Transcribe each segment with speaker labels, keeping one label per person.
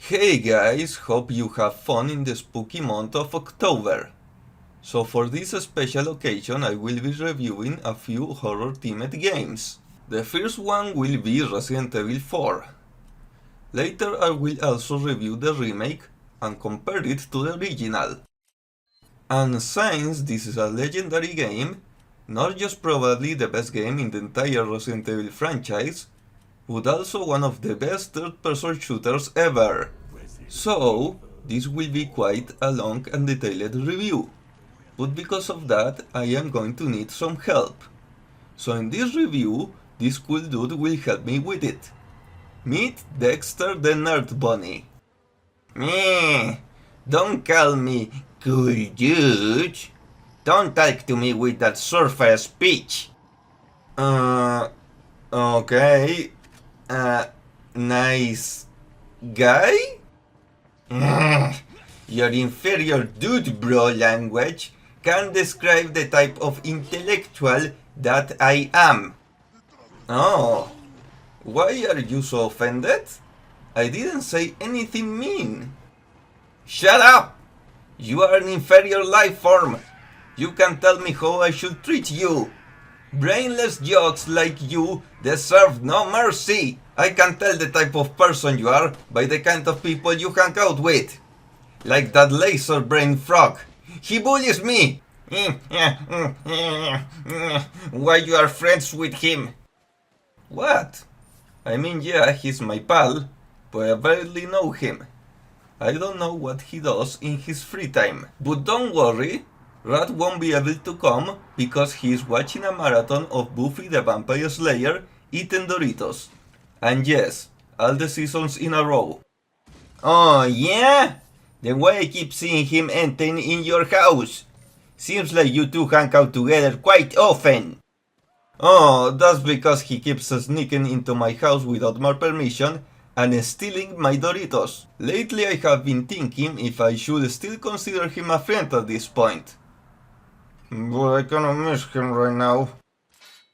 Speaker 1: Hey guys, hope you have fun in the spooky month of October. So for this special occasion I will be reviewing a few horror-themed games. The first one will be Resident Evil 4. Later I will also review the remake and compare it to the original. And since this is a legendary game, not just probably the best game in the entire Resident Evil franchise, but also one of the best third-person shooters ever. So, this will be quite a long and detailed review, but because of that I am going to need some help. So in this review, this cool dude will help me with it. Meet Dexter the Nerd Bunny. Meh, don't call me cool dude. Don't talk to me with that surface speech. Okay. Nice guy? Your inferior dude bro language can describe the type of intellectual that I am. Oh, why are you so offended? I didn't say anything mean. Shut up! You are an inferior life form. You can tell me how I should treat you. Brainless jokes like you deserve no mercy. I can tell the type of person you are by the kind of people you hang out with. Like that laser brain frog. He bullies me. Why you are friends with him? What? I mean, yeah, he's my pal, but I barely know him. I don't know what he does in his free time. But don't worry, Rat won't be able to come because he's watching a marathon of Buffy the Vampire Slayer eating Doritos. And yes, all the seasons in a row. Oh yeah? Then why I keep seeing him entering in your house? Seems like you two hang out together quite often. Oh, that's because he keeps sneaking into my house without my permission and stealing my Doritos. Lately I have been thinking if I should still consider him a friend at this point. But I kinda miss him right now.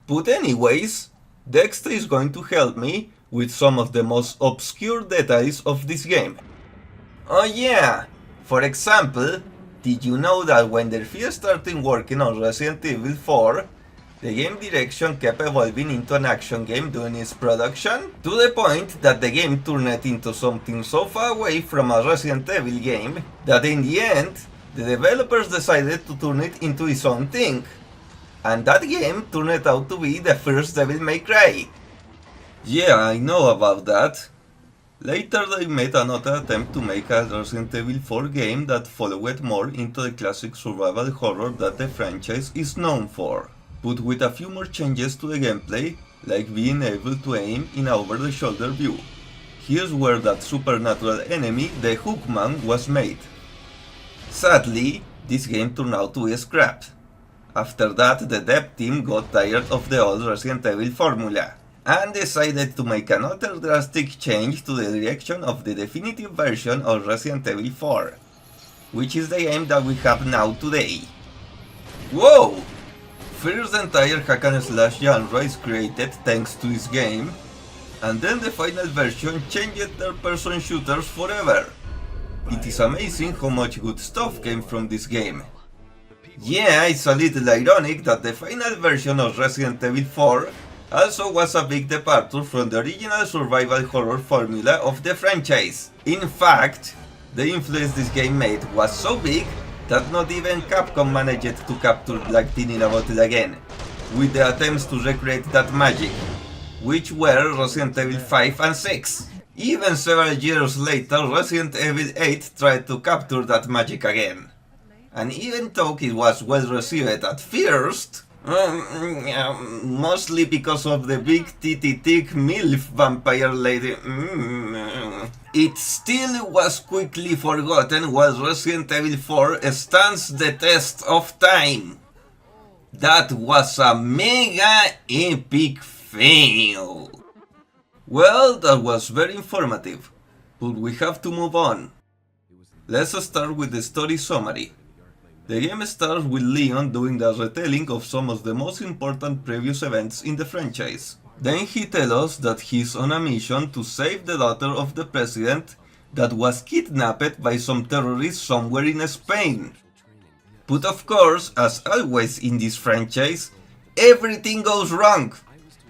Speaker 1: But anyways, Dexter is going to help me with some of the most obscure details of this game. Oh yeah! For example, did you know that when they first started working on Resident Evil 4, the game direction kept evolving into an action game during its production, to the point that the game turned into something so far away from a Resident Evil game that in the end, the developers decided to turn it into its own thing. And that game turned out to be the first Devil May Cry. Yeah, I know about that. Later they made another attempt to make a Resident Evil 4 game that followed more into the classic survival horror that the franchise is known for, but with a few more changes to the gameplay, like being able to aim in a over-the-shoulder view. Here's where that supernatural enemy, the Hookman, was made. Sadly, this game turned out to be scrapped. After that, the dev team got tired of the old Resident Evil formula, and decided to make another drastic change to the direction of the definitive version of Resident Evil 4, which is the game that we have now today. Whoa! First the entire hack and slash genre is created thanks to this game, and then the final version changed third-person shooters forever. It is amazing how much good stuff came from this game. Yeah, it's a little ironic that the final version of Resident Evil 4 also was a big departure from the original survival horror formula of the franchise. In fact, the influence this game made was so big that not even Capcom managed to capture Lightning in a bottle again, with the attempts to recreate that magic, which were Resident Evil 5 and 6. Even several years later, Resident Evil 8 tried to capture that magic again. And even though it was well received at first, mostly because of the big titty thick MILF vampire lady, it still was quickly forgotten while Resident Evil 4 stands the test of time. That was a mega epic fail. Well, that was very informative, but we have to move on. Let's start with the story summary. The game starts with Leon doing the retelling of some of the most important previous events in the franchise. Then he tells us that he's on a mission to save the daughter of the president that was kidnapped by some terrorists somewhere in Spain. But of course, as always in this franchise, everything goes wrong,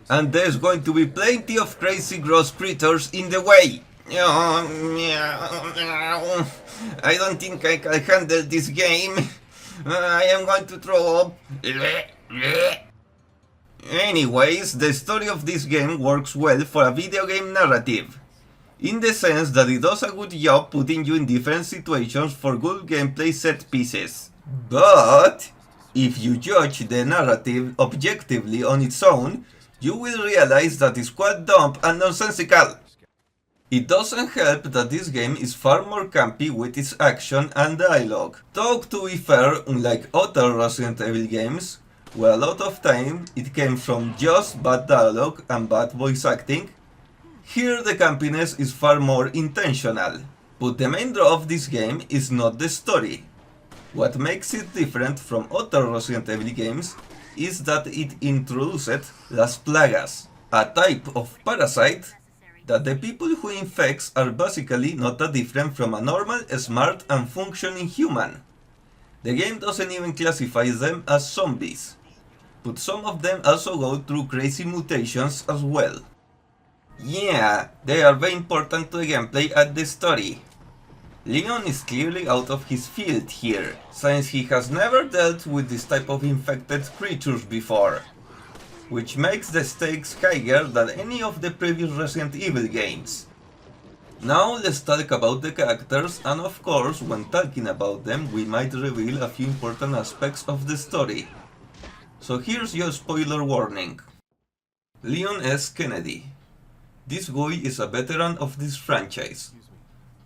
Speaker 1: and there's going to be plenty of crazy gross creatures in the way. I don't think I can handle this game. I am going to throw up. Anyways, the story of this game works well for a video game narrative, in the sense that it does a good job putting you in different situations for good gameplay set pieces. But if you judge the narrative objectively on its own, you will realize that it's quite dumb and nonsensical. It doesn't help that this game is far more campy with its action and dialogue. Though to be fair, unlike other Resident Evil games, where a lot of time it came from just bad dialogue and bad voice acting, here the campiness is far more intentional. But the main draw of this game is not the story. What makes it different from other Resident Evil games is that it introduced Las Plagas, a type of parasite that the people who infects are basically not that different from a normal, smart and functioning human. The game doesn't even classify them as zombies, but some of them also go through crazy mutations as well. Yeah, they are very important to the gameplay and the story. Leon is clearly out of his field here, since he has never dealt with this type of infected creatures before, which makes the stakes higher than any of the previous Resident Evil games. Now let's talk about the characters, and of course when talking about them we might reveal a few important aspects of the story. So here's your spoiler warning. Leon S. Kennedy. This guy is a veteran of this franchise.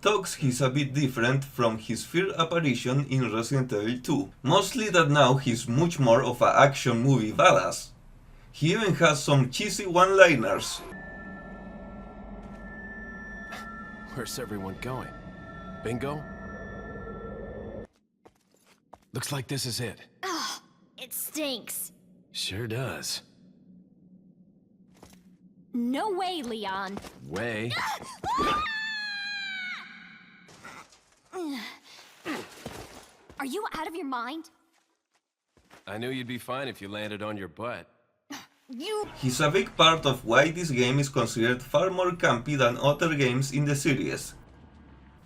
Speaker 1: Though he's a bit different from his first apparition in Resident Evil 2, mostly that now he's much more of an action movie badass. He even has some cheesy one-liners.
Speaker 2: Where's everyone going? Bingo? Looks like this is it.
Speaker 3: Ugh, it stinks.
Speaker 2: Sure does.
Speaker 3: No way, Leon.
Speaker 2: Way?
Speaker 3: Are you out of your mind?
Speaker 2: I knew you'd be fine if you landed on your butt.
Speaker 1: He's a big part of why this game is considered far more campy than other games in the series.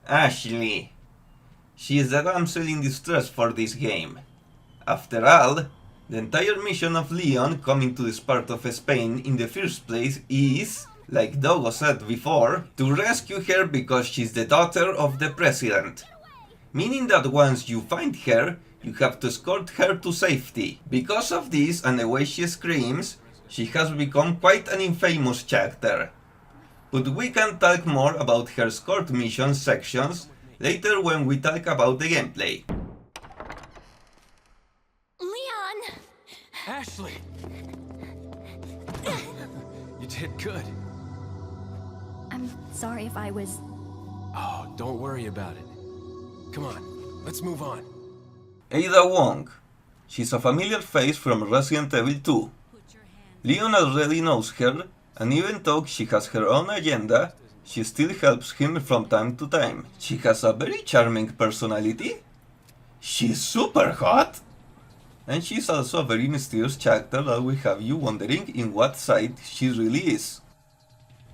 Speaker 1: Ashley. She is the damsel in distress for this game. After all, the entire mission of Leon coming to this part of Spain in the first place is, like Dogo said before, to rescue her because she's the daughter of the president. Meaning that once you find her, you have to escort her to safety. Because of this and the way she screams, she has become quite an infamous character. But we can talk more about her escort mission sections later when we talk about the gameplay.
Speaker 3: Leon!
Speaker 2: Ashley! You did good.
Speaker 3: I'm sorry if I was...
Speaker 2: Oh, don't worry about it. Come on, let's move on.
Speaker 1: Ada Wong. She's a familiar face from Resident Evil 2. Leon already knows her, and even though she has her own agenda, she still helps him from time to time. She has a very charming personality. She's super hot. And she's also a very mysterious character that will have you wondering in what side she really is.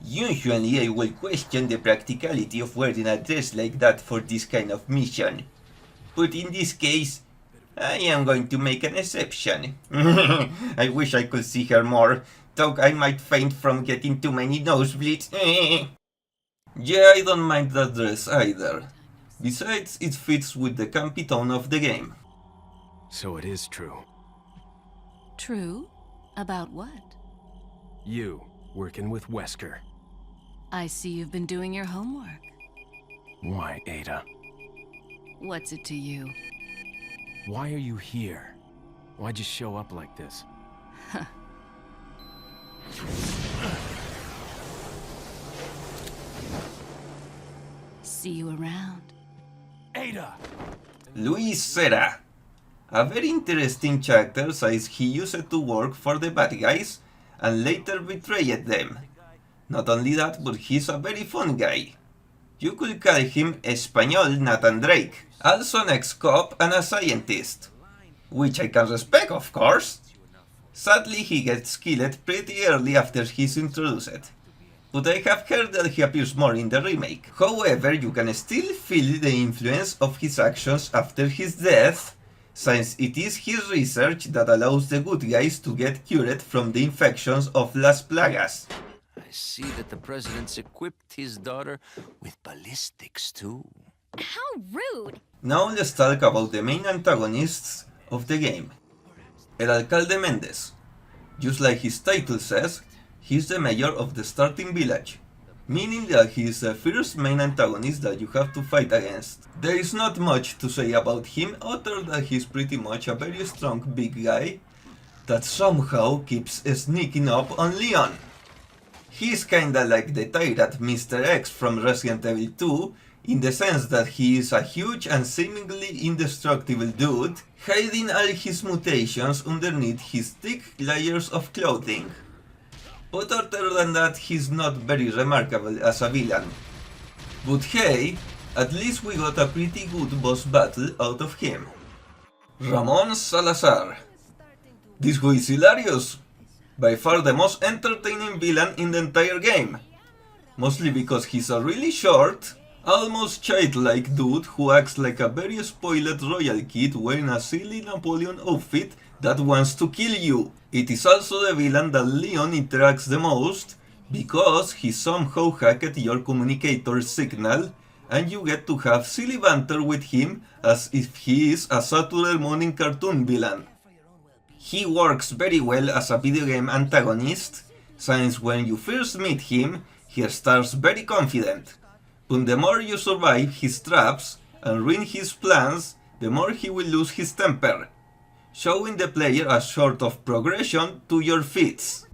Speaker 1: Usually I will question the practicality of wearing a dress like that for this kind of mission. But in this case, I am going to make an exception. I wish I could see her more, though I might faint from getting too many nosebleeds. Yeah, I don't mind that dress either. Besides, it fits with the campy tone of the game.
Speaker 2: So it is true.
Speaker 4: True? About what?
Speaker 2: You, working with Wesker.
Speaker 4: I see you've been doing your homework.
Speaker 2: Why, Ada?
Speaker 4: What's it to you?
Speaker 2: Why are you here? Why'd you show up like this?
Speaker 4: See you around.
Speaker 2: Ada!
Speaker 1: Luis Serra. A very interesting character since he used to work for the bad guys and later betrayed them. Not only that, but he's a very fun guy. You could call him Español Nathan Drake, also an ex-cop and a scientist, which I can respect, of course. Sadly, he gets killed pretty early after he's introduced, but I have heard that he appears more in the remake. However, you can still feel the influence of his actions after his death, since it is his research that allows the good guys to get cured from the infections of Las Plagas.
Speaker 5: I see that the president's equipped his daughter with ballistics too.
Speaker 3: How rude!
Speaker 1: Now let's talk about the main antagonists of the game. El Alcalde Méndez. Just like his title says, he's the mayor of the starting village, meaning that he is the first main antagonist that you have to fight against. There is not much to say about him other than he's pretty much a very strong big guy that somehow keeps sneaking up on Leon. He's kinda like the tyrant Mr. X from Resident Evil 2, in the sense that he is a huge and seemingly indestructible dude, hiding all his mutations underneath his thick layers of clothing. But other than that, he's not very remarkable as a villain. But hey, at least we got a pretty good boss battle out of him. Ramon Salazar. This guy is hilarious. By far the most entertaining villain in the entire game. Mostly because he's a really short, almost childlike dude who acts like a very spoiled royal kid wearing a silly Napoleon outfit that wants to kill you. It is also the villain that Leon interacts the most, because he somehow hacked your communicator signal, and you get to have silly banter with him as if he is a Saturday morning cartoon villain. He works very well as a video game antagonist, since when you first meet him, he starts very confident, but the more you survive his traps and ruin his plans, the more he will lose his temper, showing the player a sort of progression to your feats.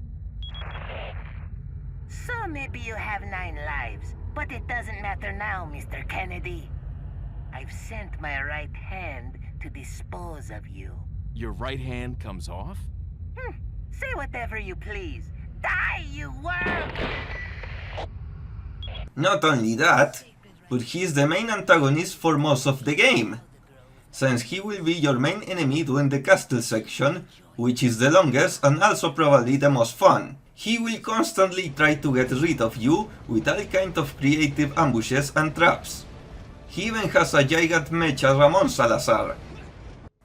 Speaker 6: So maybe you have 9 lives, but it doesn't matter now, Mr. Kennedy. I've sent my right hand to dispose of you.
Speaker 2: Your right hand comes off?
Speaker 6: Say whatever you please. Die, you worm!
Speaker 1: Not only that, but he is the main antagonist for most of the game, since he will be your main enemy during the castle section, which is the longest and also probably the most fun. He will constantly try to get rid of you with all kinds of creative ambushes and traps. He even has a giant mecha Ramon Salazar.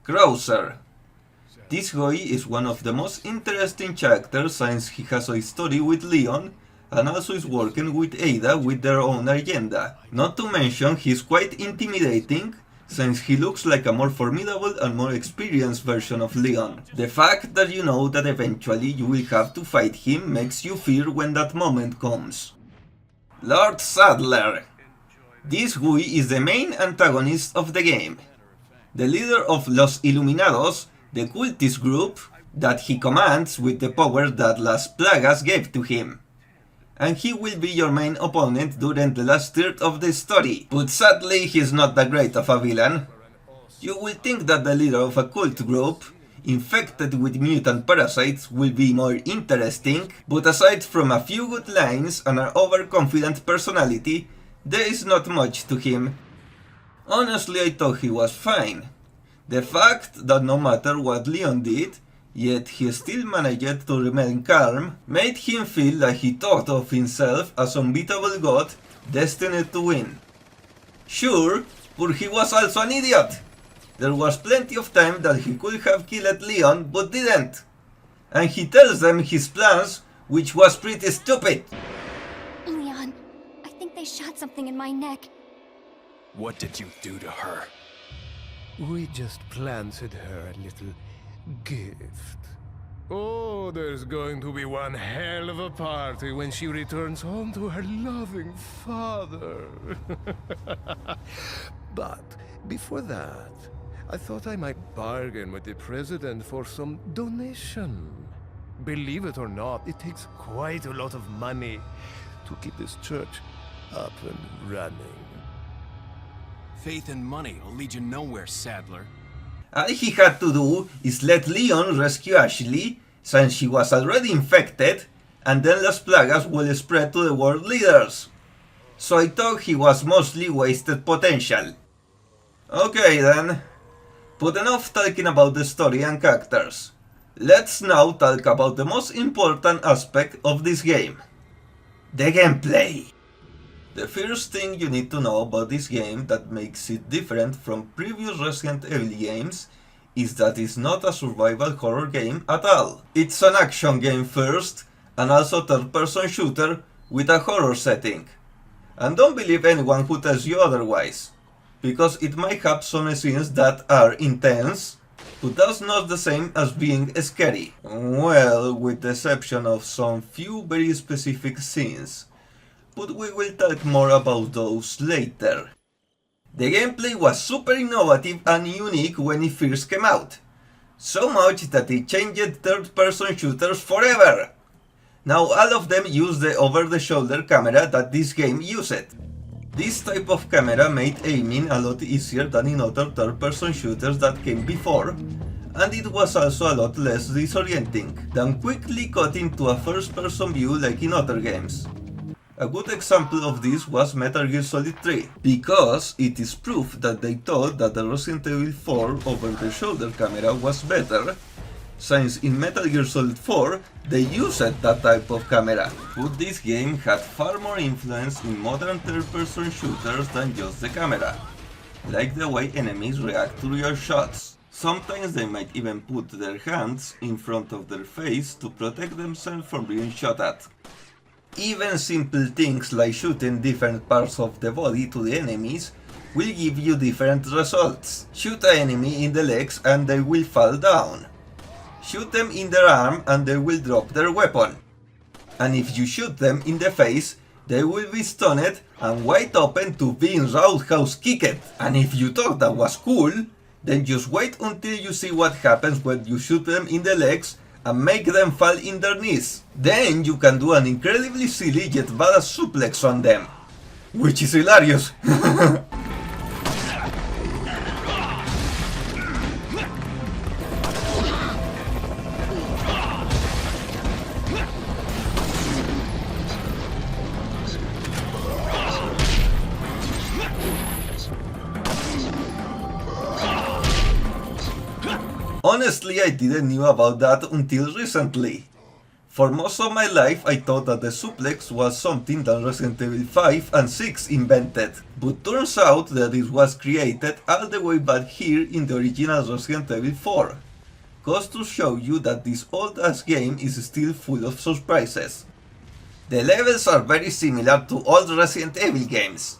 Speaker 1: Krauser. This guy is one of the most interesting characters since he has a story with Leon and also is working with Ada with their own agenda. Not to mention he's quite intimidating since he looks like a more formidable and more experienced version of Leon. The fact that you know that eventually you will have to fight him makes you fear when that moment comes. Lord Sadler. This guy is the main antagonist of the game. The leader of Los Iluminados, the cultist group that he commands with the power that Las Plagas gave to him. And he will be your main opponent during the last third of the story, but sadly he's not that great of a villain. You will think that the leader of a cult group, infected with mutant parasites, will be more interesting, but aside from a few good lines and an overconfident personality, there is not much to him. Honestly, I thought he was fine. The fact that no matter what Leon did, yet he still managed to remain calm, made him feel like he thought of himself as an unbeatable god destined to win. Sure, but he was also an idiot. There was plenty of time that he could have killed Leon but didn't. And he tells them his plans, which was pretty stupid.
Speaker 3: Leon, I think they shot something in my neck.
Speaker 2: What did you do to her?
Speaker 7: We just planted her a little gift. Oh, there's going to be one hell of a party when she returns home to her loving father. But before that, I thought I might bargain with the president for some donation. Believe it or not, it takes quite a lot of money to keep this church up and running.
Speaker 2: Faith and money will lead you nowhere, Sadler.
Speaker 1: All he had to do is let Leon rescue Ashley, since she was already infected, and then Las Plagas will spread to the world leaders. so I thought he was mostly wasted potential. Okay then, but enough talking about the story and characters. Let's now talk about the most important aspect of this game. The gameplay. The first thing you need to know about this game that makes it different from previous Resident Evil games is that it's not a survival horror game at all. It's an action game first, and also third-person shooter with a horror setting. And don't believe anyone who tells you otherwise, because it might have some scenes that are intense, but that's not the same as being scary. Well, with the exception of some few very specific scenes, but we will talk more about those later. The gameplay was super innovative and unique when it first came out, so much that it changed third-person shooters forever. Now all of them use the over-the-shoulder camera that this game used. This type of camera made aiming a lot easier than in other third-person shooters that came before, and it was also a lot less disorienting than quickly cutting to a first-person view like in other games. A good example of this was Metal Gear Solid 3, because it is proof that they thought that the Resident Evil 4 over-the-shoulder camera was better, since in Metal Gear Solid 4 they used that type of camera. But this game had far more influence in modern third-person shooters than just the camera, like the way enemies react to your shots. Sometimes they might even put their hands in front of their face to protect themselves from being shot at. Even simple things like shooting different parts of the body to the enemies will give you different results. Shoot an enemy in the legs and they will fall down. Shoot them in their arm and they will drop their weapon. And if you shoot them in the face, they will be stunned and wide open to being roundhouse kicked. And if you thought that was cool, then just wait until you see what happens when you shoot them in the legs and make them fall in their knees. Then you can do an incredibly silly yet badass suplex on them, which is hilarious. Honestly, I didn't know about that until recently. For most of my life, I thought that the suplex was something that Resident Evil 5 and 6 invented, but turns out that it was created all the way back here in the original Resident Evil 4. Goes to show you that this old-ass game is still full of surprises. The levels are very similar to old Resident Evil games,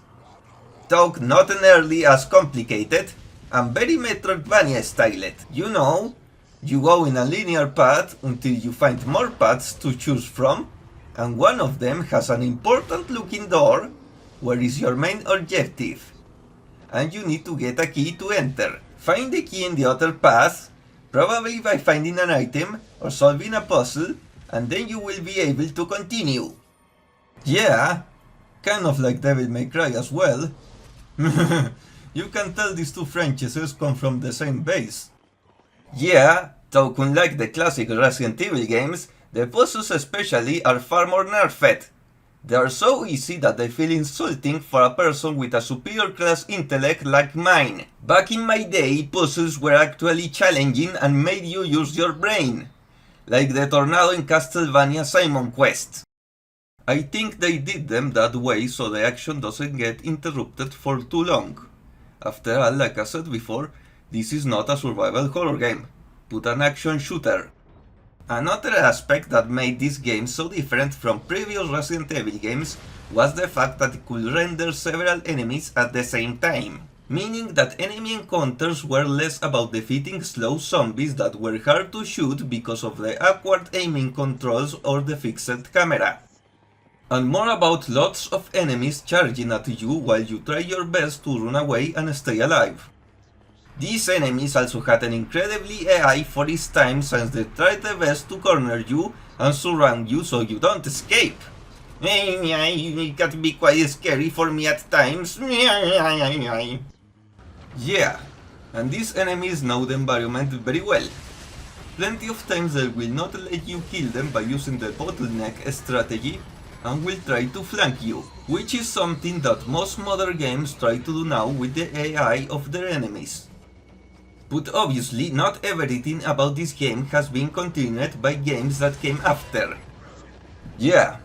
Speaker 1: though not nearly as complicated, and very Metroidvania styled. You know, you go in a linear path until you find more paths to choose from, and one of them has an important looking door where is your main objective, and you need to get a key to enter. Find the key in the other path, probably by finding an item or solving a puzzle, and then you will be able to continue. Yeah, kind of like Devil May Cry as well. You can tell these two franchises come from the same base. Yeah, though unlike the classic Resident Evil games, the puzzles especially are far more nerfed. They are so easy that they feel insulting for a person with a superior class intellect like mine. Back in my day, puzzles were actually challenging and made you use your brain, like the tornado in Castlevania Simon Quest. I think they did them that way so the action doesn't get interrupted for too long. After all, like I said before, this is not a survival horror game, but an action shooter. Another aspect that made this game so different from previous Resident Evil games was the fact that it could render several enemies at the same time, meaning that enemy encounters were less about defeating slow zombies that were hard to shoot because of the awkward aiming controls or the fixed camera, and more about lots of enemies charging at you while you try your best to run away and stay alive. These enemies also had an incredibly AI for its time since they tried their best to corner you and surround you so you don't escape. It can be quite scary for me at times. Yeah, and these enemies know the environment very well. Plenty of times they will not let you kill them by using the bottleneck strategy, and will try to flank you, which is something that most modern games try to do now with the AI of their enemies. But obviously not everything about this game has been continued by games that came after. Yeah,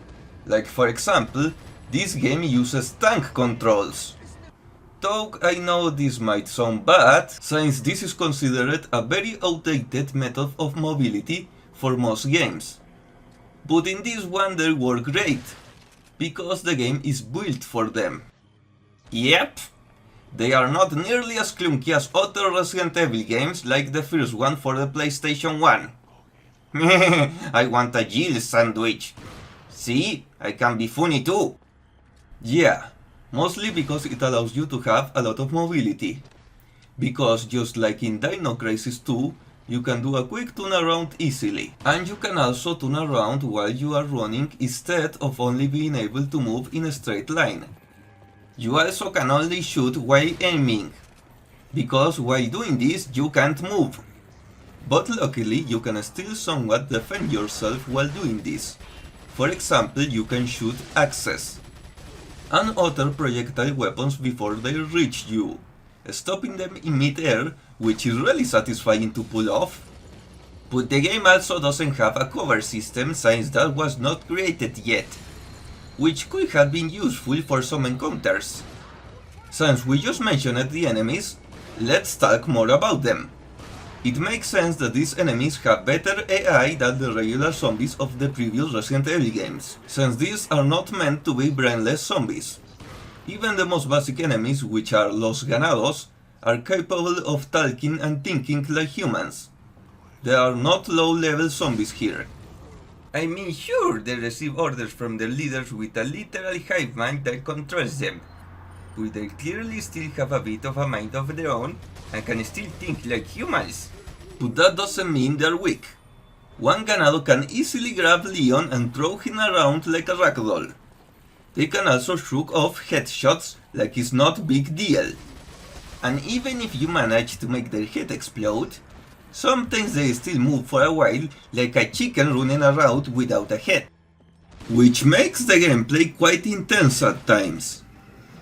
Speaker 1: like for example, this game uses tank controls. Though I know this might sound bad, since this is considered a very outdated method of mobility for most games. But in this one they work great, because the game is built for them. Yep, they are not nearly as clunky as other Resident Evil games like the first one for the PlayStation 1. I want a Jill sandwich. See, I can be funny too. Yeah, mostly because it allows you to have a lot of mobility. Because just like in Dino Crisis 2, you can do a quick turnaround easily. And you can also turn around while you are running instead of only being able to move in a straight line. You also can only shoot while aiming, because while doing this you can't move. But luckily you can still somewhat defend yourself while doing this. For example, you can shoot axes and other projectile weapons before they reach you, stopping them in mid-air, which is really satisfying to pull off. But the game also doesn't have a cover system since that was not created yet, which could have been useful for some encounters. Since we just mentioned the enemies, let's talk more about them. It makes sense that these enemies have better AI than the regular zombies of the previous Resident Evil games, since these are not meant to be brainless zombies. Even the most basic enemies, which are Los Ganados, are capable of talking and thinking like humans. They are not low-level zombies here. I mean, sure, they receive orders from their leaders with a literal hive mind that controls them, but they clearly still have a bit of a mind of their own and can still think like humans. But that doesn't mean they're weak. One Ganado can easily grab Leon and throw him around like a ragdoll. They can also shrug off headshots like it's not big deal. And even if you manage to make their head explode, sometimes they still move for a while like a chicken running around without a head. Which makes the gameplay quite intense at times.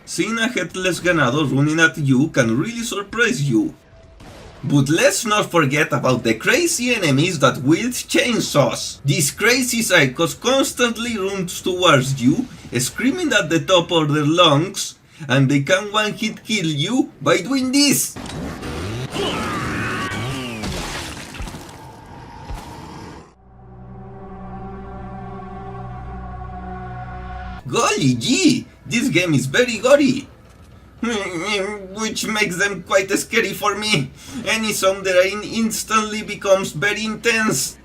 Speaker 1: Seeing a headless Ganado running at you can really surprise you. But let's not forget about the crazy enemies that wield chainsaws. These crazy psychos constantly run towards you, screaming at the top of their lungs, and they can one-hit kill you by doing this. Golly gee, this game is very gory, which makes them quite scary for me. Any zone they're in instantly becomes very intense.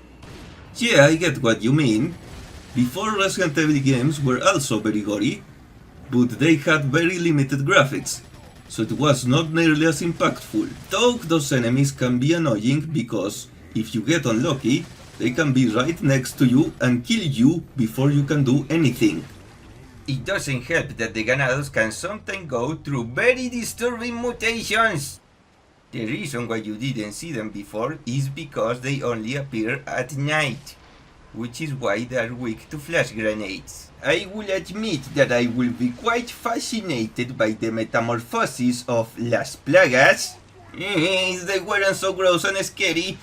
Speaker 1: Yeah, I get what you mean. Before, Resident Evil games were also very gory, but they had very limited graphics, so it was not nearly as impactful. Though those enemies can be annoying because, if you get unlucky, they can be right next to you and kill you before you can do anything. It doesn't help that the Ganados can sometimes go through very disturbing mutations. The reason why you didn't see them before is because they only appear at night, which is why they are weak to flash grenades. I will admit that I will be quite fascinated by the metamorphosis of Las Plagas. They weren't so gross and scary.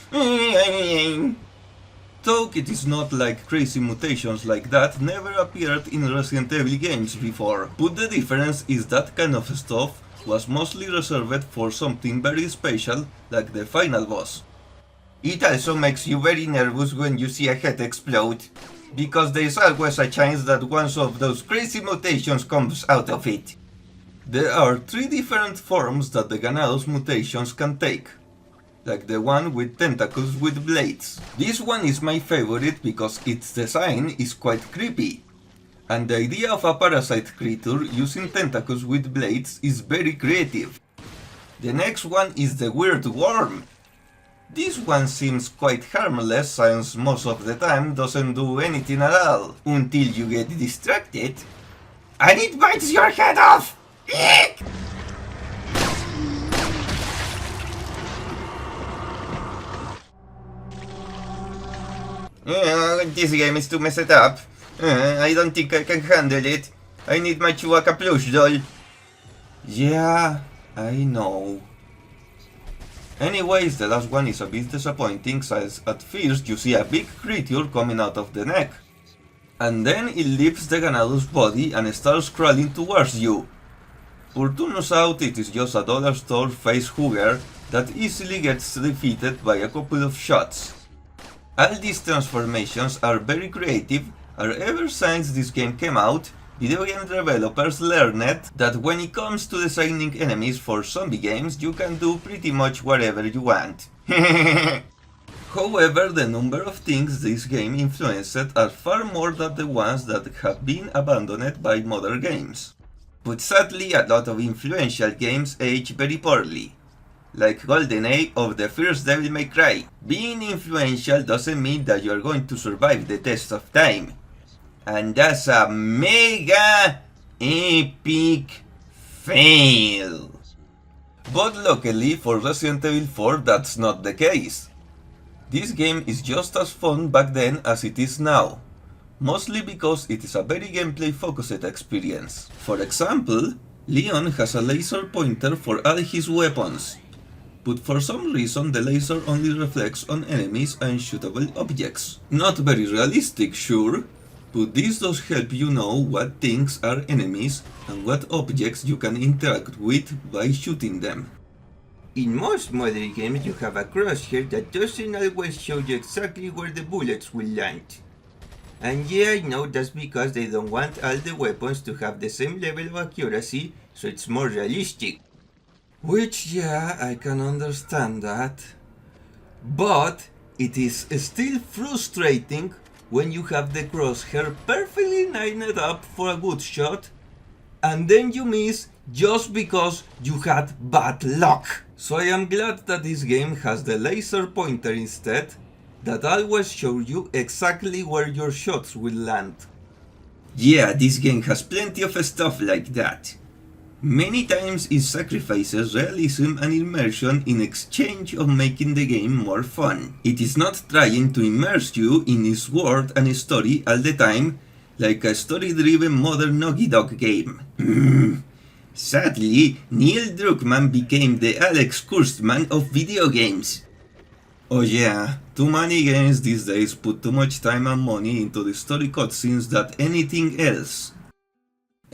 Speaker 1: Though it is not like crazy mutations like that never appeared in Resident Evil games before, but the difference is that kind of stuff was mostly reserved for something very special like the final boss. It also makes you very nervous when you see a head explode, because there is always a chance that one of those crazy mutations comes out of it. There are 3 different forms that the Ganados mutations can take, like the one with tentacles with blades. This one is my favorite because its design is quite creepy, and the idea of a parasite creature using tentacles with blades is very creative. The next one is the weird worm. This one seems quite harmless since most of the time doesn't do anything at all, until you get distracted and it bites your head off! Eek! This game is too messed up. I don't think I can handle it. I need my Chewbacca plush doll. Yeah, I know. Anyways, the last one is a bit disappointing, since at first you see a big creature coming out of the neck. And then it leaves the Ganado's body and starts crawling towards you. For turns out it is just a dollar store face hugger that easily gets defeated by a couple of shots. All these transformations are very creative, and ever since this game came out, video game developers learned that when it comes to designing enemies for zombie games, you can do pretty much whatever you want. However, the number of things this game influenced are far more than the ones that have been abandoned by modern games. But sadly, a lot of influential games age very poorly, like GoldenEye or the first Devil May Cry. Being influential doesn't mean that you are going to survive the test of time. And that's a mega epic fail. But luckily for Resident Evil 4 that's not the case. This game is just as fun back then as it is now, mostly because it is a very gameplay focused experience. For example, Leon has a laser pointer for all his weapons, but for some reason the laser only reflects on enemies and shootable objects. Not very realistic, sure, but this does help you know what things are enemies and what objects you can interact with by shooting them. In most modern games you have a crosshair that doesn't always show you exactly where the bullets will land. And yeah, I know that's because they don't want all the weapons to have the same level of accuracy, so it's more realistic. Which, yeah, I can understand that. But it is still frustrating when you have the crosshair perfectly lined up for a good shot, and then you miss just because you had bad luck. So I am glad that this game has the laser pointer instead, that always shows you exactly where your shots will land. Yeah, this game has plenty of stuff like that. Many times it sacrifices realism and immersion in exchange of making the game more fun. It is not trying to immerse you in its world and story all the time, like a story-driven modern Naughty Dog game. Sadly, Neil Druckmann became the Alex Kurtzman of video games. Oh yeah, too many games these days put too much time and money into the story cutscenes than anything else.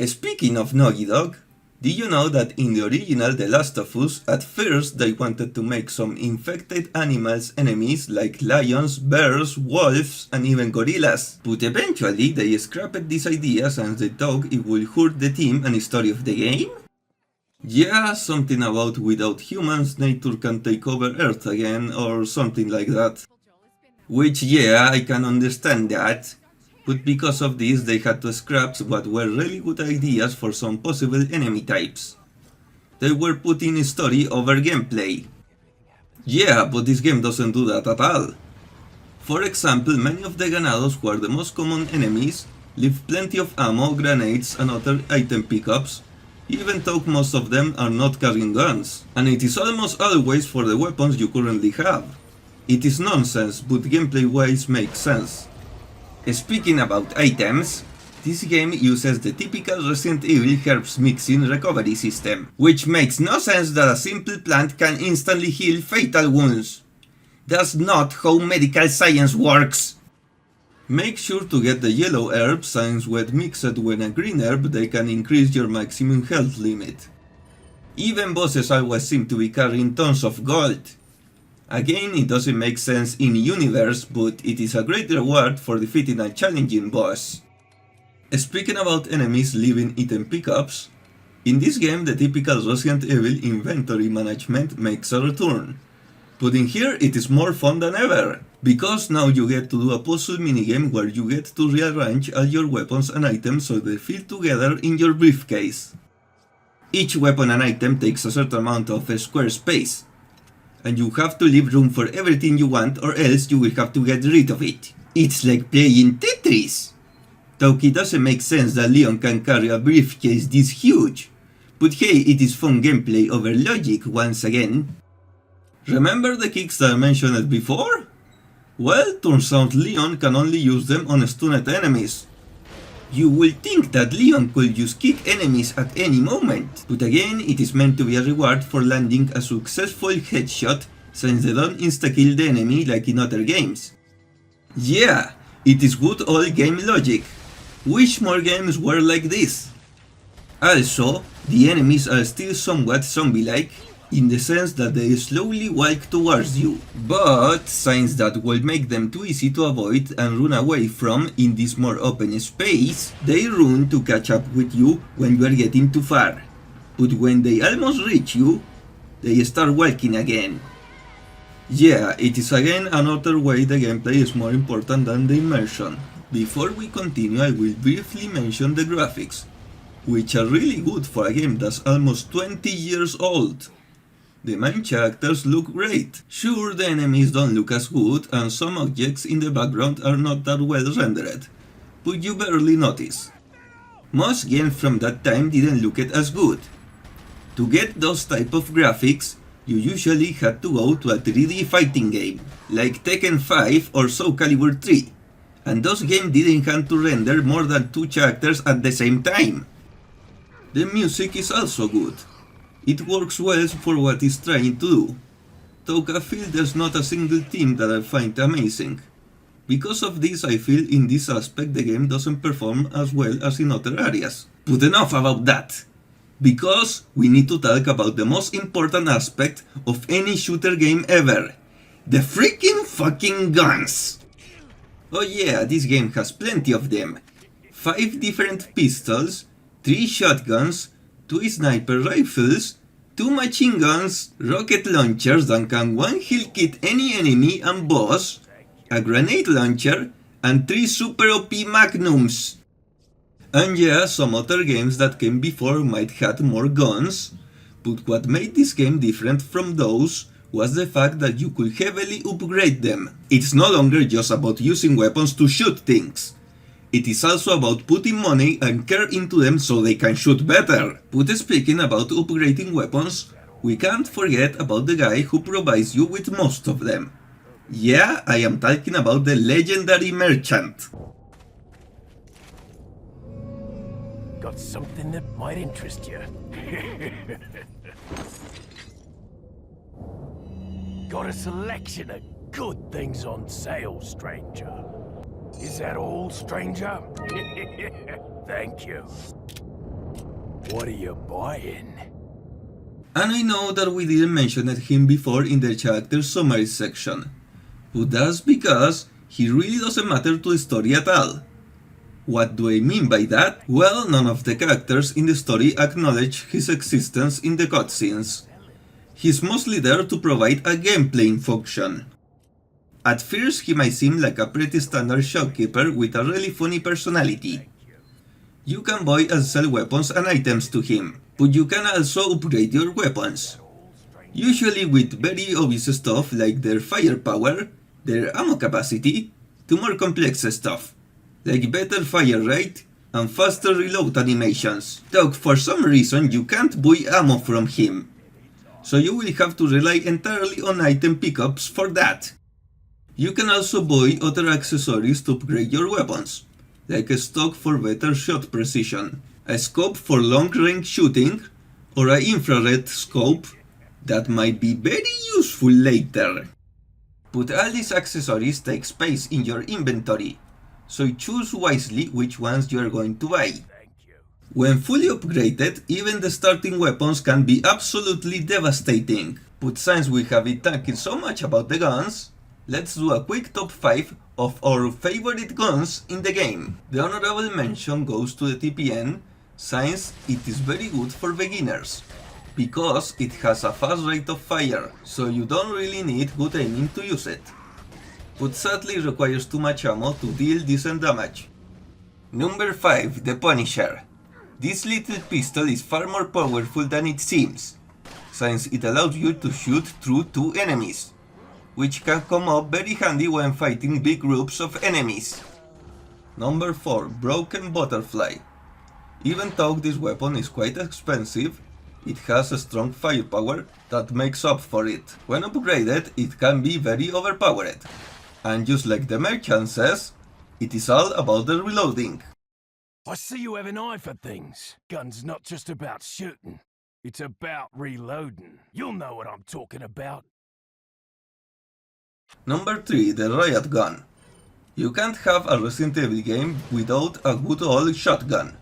Speaker 1: Speaking of Naughty Dog, did you know that in the original The Last of Us, at first they wanted to make some infected animals enemies like lions, bears, wolves, and even gorillas. But eventually they scrapped this idea since they thought it would hurt the theme and story of the game? Yeah, something about without humans nature can take over Earth again, or something like that. Which, yeah, I can understand that. But because of this they had to scrap what were really good ideas for some possible enemy types. They were putting story over gameplay. Yeah, but this game doesn't do that at all. For example, many of the Ganados, who are the most common enemies, leave plenty of ammo, grenades and other item pickups, even though most of them are not carrying guns. And it is almost always for the weapons you currently have. It is nonsense, but gameplay wise makes sense. Speaking about items, this game uses the typical Resident Evil herbs mixing recovery system, which makes no sense that a simple plant can instantly heal fatal wounds. That's not how medical science works. Make sure to get the yellow herb, since when mixed with a green herb they can increase your maximum health limit. Even bosses always seem to be carrying tons of gold. Again, it doesn't make sense in universe, but it is a great reward for defeating a challenging boss. Speaking about enemies leaving item pickups, in this game the typical Resident Evil inventory management makes a return. But in here it is more fun than ever, because now you get to do a puzzle minigame where you get to rearrange all your weapons and items so they fit together in your briefcase. Each weapon and item takes a certain amount of square space, and you have to leave room for everything you want, or else you will have to get rid of it. It's like playing Tetris! Though it doesn't make sense that Leon can carry a briefcase this huge, but hey, it is fun gameplay over logic once again. Remember the kicks that I mentioned before? Well, turns out Leon can only use them on stunned enemies, You will think that Leon could just kick enemies at any moment, but again it is meant to be a reward for landing a successful headshot since they don't insta-kill the enemy like in other games. Yeah, it is good old game logic. Wish more games were like this. Also, the enemies are still somewhat zombie-like, in the sense that they slowly walk towards you, but since that will make them too easy to avoid and run away from in this more open space, they run to catch up with you when you are getting too far. But when they almost reach you, they start walking again. Yeah, it is again another way the gameplay is more important than the immersion. Before we continue, I will briefly mention the graphics, which are really good for a game that's almost 20 years old. The main characters look great. Sure, the enemies don't look as good and some objects in the background are not that well rendered, but you barely notice. Most games from that time didn't look it as good. To get those type of graphics, you usually had to go to a 3D fighting game, like Tekken 5 or Soul Calibur 3, and those games didn't have to render more than 2 characters at the same time. The music is also good. It works well for what it's trying to do, though I feel there's not a single theme that I find amazing. Because of this, I feel in this aspect the game doesn't perform as well as in other areas. But enough about that, because we need to talk about the most important aspect of any shooter game ever: the freaking fucking guns! Oh yeah, this game has plenty of them. 5 different pistols, 3 shotguns, 2 sniper rifles, 2 machine guns, rocket launchers that can one-hit kit any enemy and boss, a grenade launcher, and 3 super OP magnums. And yeah, some other games that came before might have more guns, but what made this game different from those was the fact that you could heavily upgrade them. It's no longer just about using weapons to shoot things. It is also about putting money and care into them so they can shoot better. But speaking about upgrading weapons, we can't forget about the guy who provides you with most of them. Yeah, I am talking about the legendary merchant.
Speaker 8: Got something that might interest you. Got a selection of good things on sale, stranger. Is that all, stranger? Thank you. What are you buying?
Speaker 1: And I know that we didn't mention him before in the character summary section, but that's because he really doesn't matter to the story at all. What do I mean by that? Well, none of the characters in the story acknowledge his existence in the cutscenes. He's mostly there to provide a gameplay function. At first, he might seem like a pretty standard shopkeeper with a really funny personality. You can buy and sell weapons and items to him, but you can also upgrade your weapons. Usually with very obvious stuff like their firepower, their ammo capacity, to more complex stuff, like better fire rate and faster reload animations. Though for some reason you can't buy ammo from him, so you will have to rely entirely on item pickups for that. You can also buy other accessories to upgrade your weapons, like a stock for better shot precision, a scope for long-range shooting, or an infrared scope that might be very useful later. But all these accessories take space in your inventory, so choose wisely which ones you are going to buy. When fully upgraded, even the starting weapons can be absolutely devastating. But since we have been talking so much about the guns, let's do a quick top 5 of our favorite guns in the game. The honorable mention goes to the TPN, since it is very good for beginners, because it has a fast rate of fire, so you don't really need good aiming to use it, but sadly requires too much ammo to deal decent damage. Number 5, the Punisher. This little pistol is far more powerful than it seems, since it allows you to shoot through 2 enemies, which can come up very handy when fighting big groups of enemies. Number 4, Broken Butterfly. Even though this weapon is quite expensive, it has a strong firepower that makes up for it. When upgraded, it can be very overpowered, and just like the merchant says, it is all about the reloading.
Speaker 8: I see you have an eye for things. Gun's not just about shooting. It's about reloading. You'll know what I'm talking about.
Speaker 1: Number 3, the riot gun. You can't have a Resident Evil game without a good old shotgun.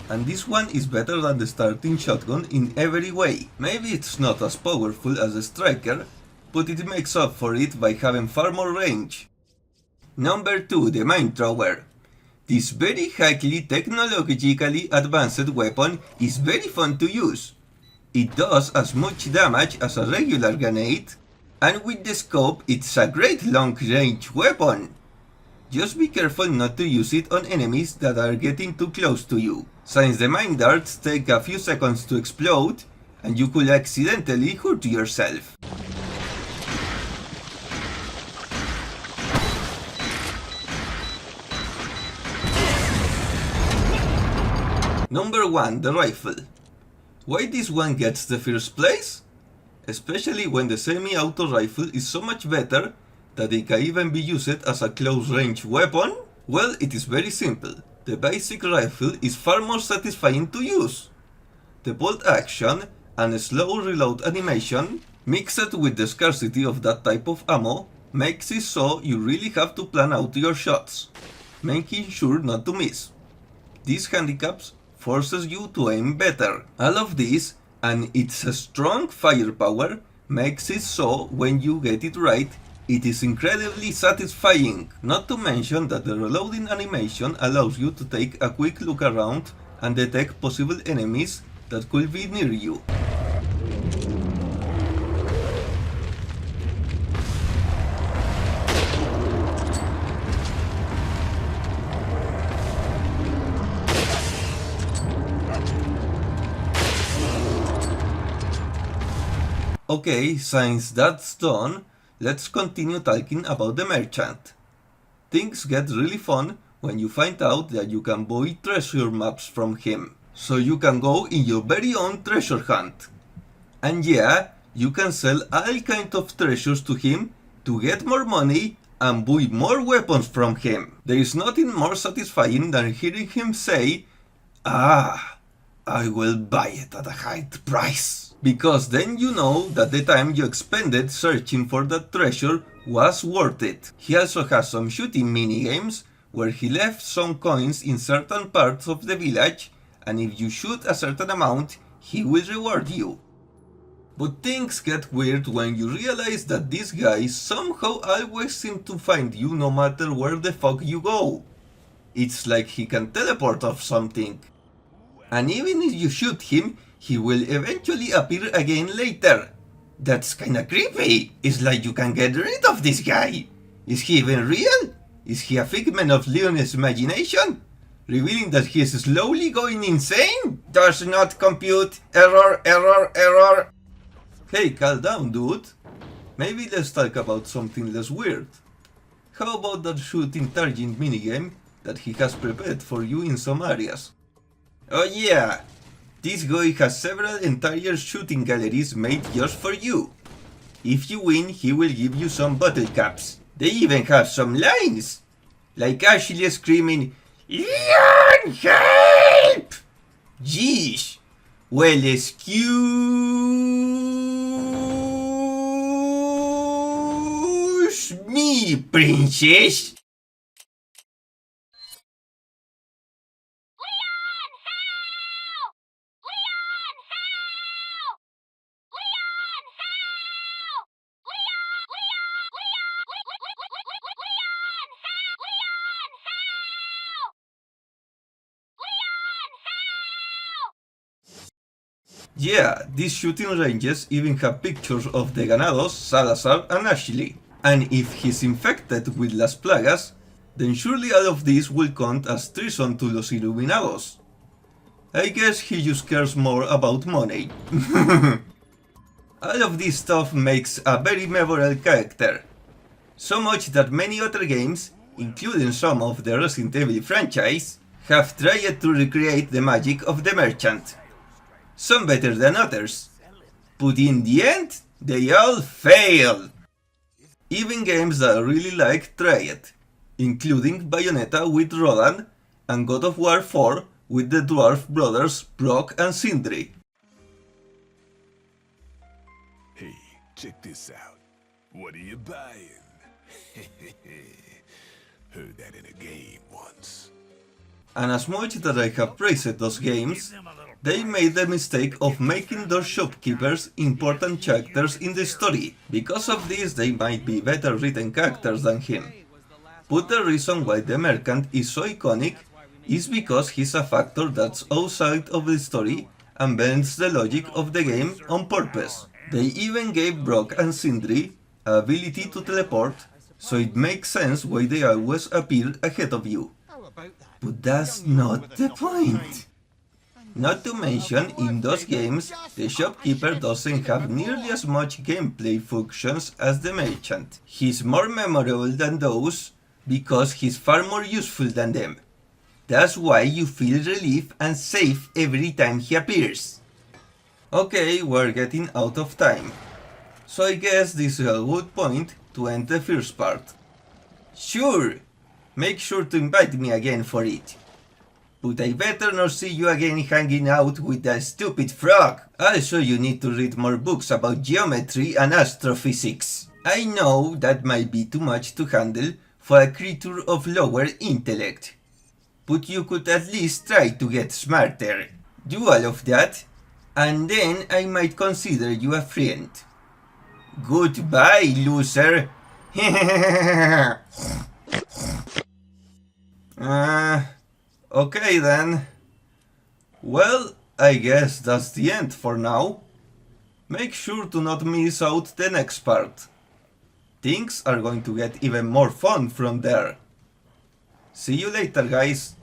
Speaker 1: And this one is better than the starting shotgun in every way. Maybe it's not as powerful as the striker, but it makes up for it by having far more range. Number 2, the flamethrower. This very highly technologically advanced weapon is very fun to use. It does as much damage as a regular grenade, and with the scope it's a great long-range weapon. Just be careful not to use it on enemies that are getting too close to you, since the mine darts take a few seconds to explode, and you could accidentally hurt yourself. Number 1, the rifle. Why this one gets the first place? Especially when the semi-auto rifle is so much better that it can even be used as a close-range weapon? Well, it is very simple. The basic rifle is far more satisfying to use. The bolt action and slow reload animation, mixed with the scarcity of that type of ammo, makes it so you really have to plan out your shots, making sure not to miss. These handicaps forces you to aim better. All of this, and its strong firepower, makes it so when you get it right, it is incredibly satisfying. Not to mention that the reloading animation allows you to take a quick look around and detect possible enemies that could be near you. Okay, since that's done, let's continue talking about the merchant. Things get really fun when you find out that you can buy treasure maps from him, so you can go in your very own treasure hunt. And yeah, you can sell all kinds of treasures to him to get more money and buy more weapons from him. There is nothing more satisfying than hearing him say, "Ah, I will buy it at a high price." Because then you know that the time you expended searching for that treasure was worth it. He also has some shooting minigames where he left some coins in certain parts of the village, and if you shoot a certain amount, he will reward you. But things get weird when you realize that this guy somehow always seems to find you no matter where the fuck you go. It's like he can teleport off something. And even if you shoot him, he will eventually appear again later. That's kinda creepy. It's like you can get rid of this guy. Is he even real? Is he a figment of Leon's imagination? Revealing that he is slowly going insane? Does not compute. Error, error, error. Hey, calm down, dude. Maybe let's talk about something less weird. How about that shooting target minigame that he has prepared for you in some areas? Oh yeah! This guy has several entire shooting galleries made just for you. If you win, he will give you some bottle caps. They even have some lines! Like Ashley screaming, "Leon, help!" Jeez! Well, excuse me, princess. Yeah, these shooting ranges even have pictures of the Ganados, Salazar and Ashley. And if he's infected with Las Plagas, then surely all of this will count as treason to los Iluminados. I guess he just cares more about money. All of this stuff makes a very memorable character. So much that many other games, including some of the Resident Evil franchise, have tried to recreate the magic of the merchant. Some better than others, but in the end, they all fail. Even games that I really like try it, including Bayonetta with Roland and God of War 4 with the dwarf brothers Brock and Sindri.
Speaker 8: Hey, check this out. What are you buying? Heard that in a game once.
Speaker 1: And as much that I have praised those games, they made the mistake of making those shopkeepers important characters in the story. Because of this, they might be better written characters than him. But the reason why the merchant is so iconic is because he's a factor that's outside of the story and bends the logic of the game on purpose. They even gave Brock and Sindri ability to teleport, so it makes sense why they always appear ahead of you. But that's not the point. Not to mention, in those games, the shopkeeper doesn't have nearly as much gameplay functions as the merchant. He's more memorable than those, because he's far more useful than them. That's why you feel relief and safe every time he appears. Okay, we're getting out of time. So I guess this is a good point to end the first part. Sure! Make sure to invite me again for it. But I better not see you again hanging out with that stupid frog. Also, you need to read more books about geometry and astrophysics. I know that might be too much to handle for a creature of lower intellect. But you could at least try to get smarter. Do all of that, and then I might consider you a friend. Goodbye, loser. Okay then. Well, I guess that's the end for now. Make sure to not miss out the next part. Things are going to get even more fun from there. See you later, guys.